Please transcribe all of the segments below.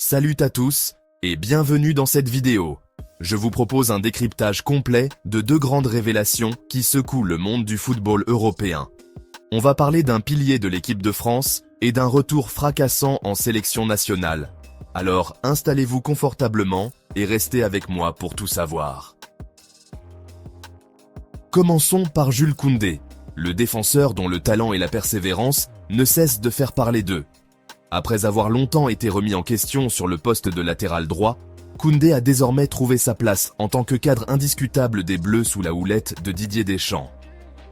Salut à tous et bienvenue dans cette vidéo. Je vous propose un décryptage complet de deux grandes révélations qui secouent le monde du football européen. On va parler d'un pilier de l'équipe de France et d'un retour fracassant en sélection nationale. Alors installez-vous confortablement et restez avec moi pour tout savoir. Commençons par Jules Koundé, le défenseur dont le talent et la persévérance ne cessent de faire parler d'eux. Après avoir longtemps été remis en question sur le poste de latéral droit, Koundé a désormais trouvé sa place en tant que cadre indiscutable des Bleus sous la houlette de Didier Deschamps.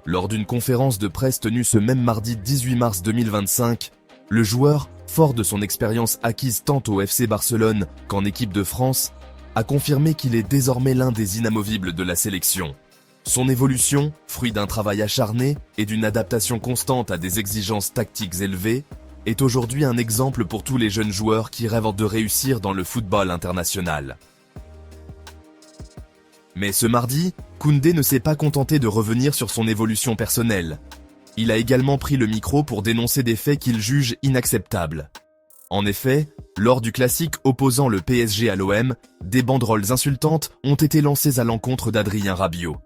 Lors d'une conférence de presse tenue ce même mardi 18 mars 2025, le joueur, fort de son expérience acquise tant au FC Barcelone qu'en équipe de France, a confirmé qu'il est désormais l'un des inamovibles de la sélection. Son évolution, fruit d'un travail acharné et d'une adaptation constante à des exigences tactiques élevées, est aujourd'hui un exemple pour tous les jeunes joueurs qui rêvent de réussir dans le football international. Mais ce mardi, Koundé ne s'est pas contenté de revenir sur son évolution personnelle. Il a également pris le micro pour dénoncer des faits qu'il juge inacceptables. En effet, lors du classique opposant le PSG à l'OM, des banderoles insultantes ont été lancées à l'encontre d'Adrien Rabiot.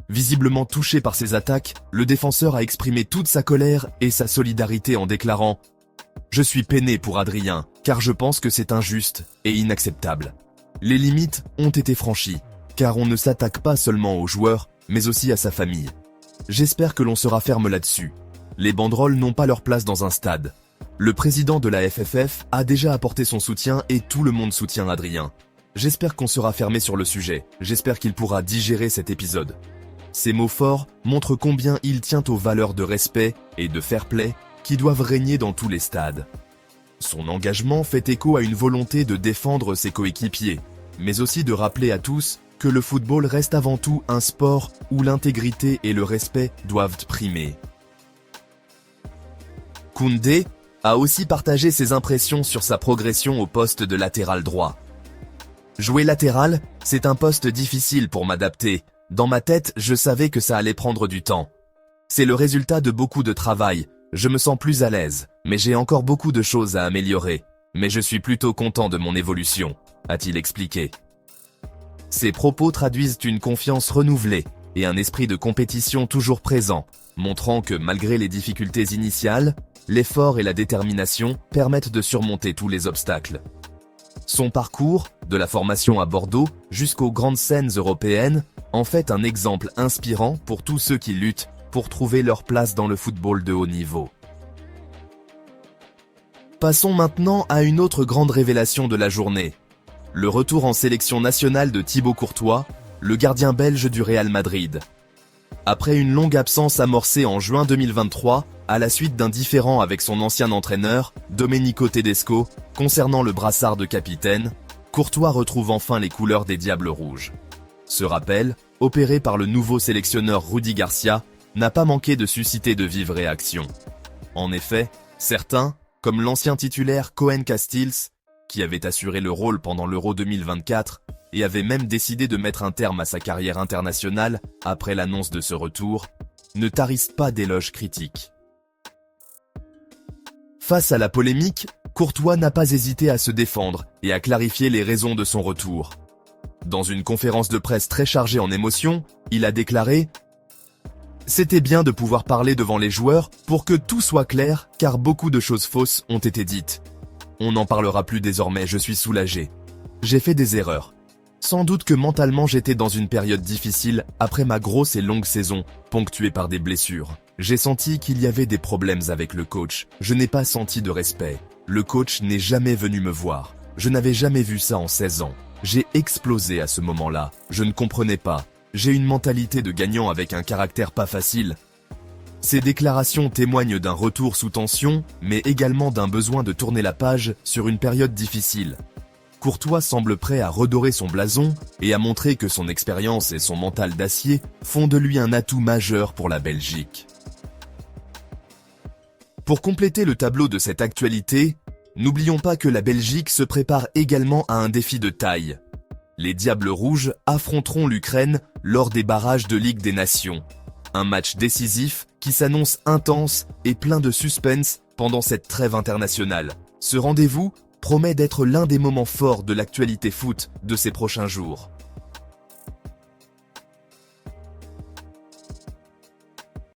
Visiblement touché par ces attaques, le défenseur a exprimé toute sa colère et sa solidarité en déclarant « Je suis peiné pour Adrien, car je pense que c'est injuste et inacceptable. Les limites ont été franchies, car on ne s'attaque pas seulement aux joueurs, mais aussi à sa famille. J'espère que l'on sera ferme là-dessus. Les banderoles n'ont pas leur place dans un stade. Le président de la FFF a déjà apporté son soutien et tout le monde soutient Adrien. J'espère qu'on sera fermé sur le sujet, j'espère qu'il pourra digérer cet épisode. » Ces mots forts montrent combien il tient aux valeurs de respect et de fair play qui doivent régner dans tous les stades. Son engagement fait écho à une volonté de défendre ses coéquipiers, mais aussi de rappeler à tous que le football reste avant tout un sport où l'intégrité et le respect doivent primer. Koundé a aussi partagé ses impressions sur sa progression au poste de latéral droit. Jouer latéral, c'est un poste difficile pour m'adapter. Dans ma tête, je savais que ça allait prendre du temps. C'est le résultat de beaucoup de travail. Je me sens plus à l'aise, mais j'ai encore beaucoup de choses à améliorer. Mais je suis plutôt content de mon évolution, a-t-il expliqué. Ces propos traduisent une confiance renouvelée et un esprit de compétition toujours présent, montrant que malgré les difficultés initiales, l'effort et la détermination permettent de surmonter tous les obstacles. Son parcours, de la formation à Bordeaux jusqu'aux grandes scènes européennes, en fait un exemple inspirant pour tous ceux qui luttent pour trouver leur place dans le football de haut niveau. Passons maintenant à une autre grande révélation de la journée. Le retour en sélection nationale de Thibaut Courtois, le gardien belge du Real Madrid. Après une longue absence amorcée en juin 2023, à la suite d'un différend avec son ancien entraîneur, Domenico Tedesco, concernant le brassard de capitaine, Courtois retrouve enfin les couleurs des Diables Rouges. Ce rappel, opéré par le nouveau sélectionneur Rudy Garcia, n'a pas manqué de susciter de vives réactions. En effet, certains, comme l'ancien titulaire Koen Casteels, qui avait assuré le rôle pendant l'Euro 2024 et avait même décidé de mettre un terme à sa carrière internationale après l'annonce de ce retour, ne tarissent pas d'éloges critiques. Face à la polémique, Courtois n'a pas hésité à se défendre et à clarifier les raisons de son retour. Dans une conférence de presse très chargée en émotions, il a déclaré « C'était bien de pouvoir parler devant les joueurs pour que tout soit clair car beaucoup de choses fausses ont été dites. On n'en parlera plus désormais, je suis soulagé. J'ai fait des erreurs. Sans doute que mentalement j'étais dans une période difficile après ma grosse et longue saison, ponctuée par des blessures. J'ai senti qu'il y avait des problèmes avec le coach. Je n'ai pas senti de respect. Le coach n'est jamais venu me voir. Je n'avais jamais vu ça en 16 ans. J'ai explosé à ce moment-là. Je ne comprenais pas. J'ai une mentalité de gagnant avec un caractère pas facile. Ces déclarations témoignent d'un retour sous tension, mais également d'un besoin de tourner la page sur une période difficile. Courtois semble prêt à redorer son blason et à montrer que son expérience et son mental d'acier font de lui un atout majeur pour la Belgique. Pour compléter le tableau de cette actualité, n'oublions pas que la Belgique se prépare également à un défi de taille. Les Diables Rouges affronteront l'Ukraine lors des barrages de Ligue des Nations. Un match décisif qui s'annonce intense et plein de suspense pendant cette trêve internationale. Ce rendez-vous promet d'être l'un des moments forts de l'actualité foot de ces prochains jours.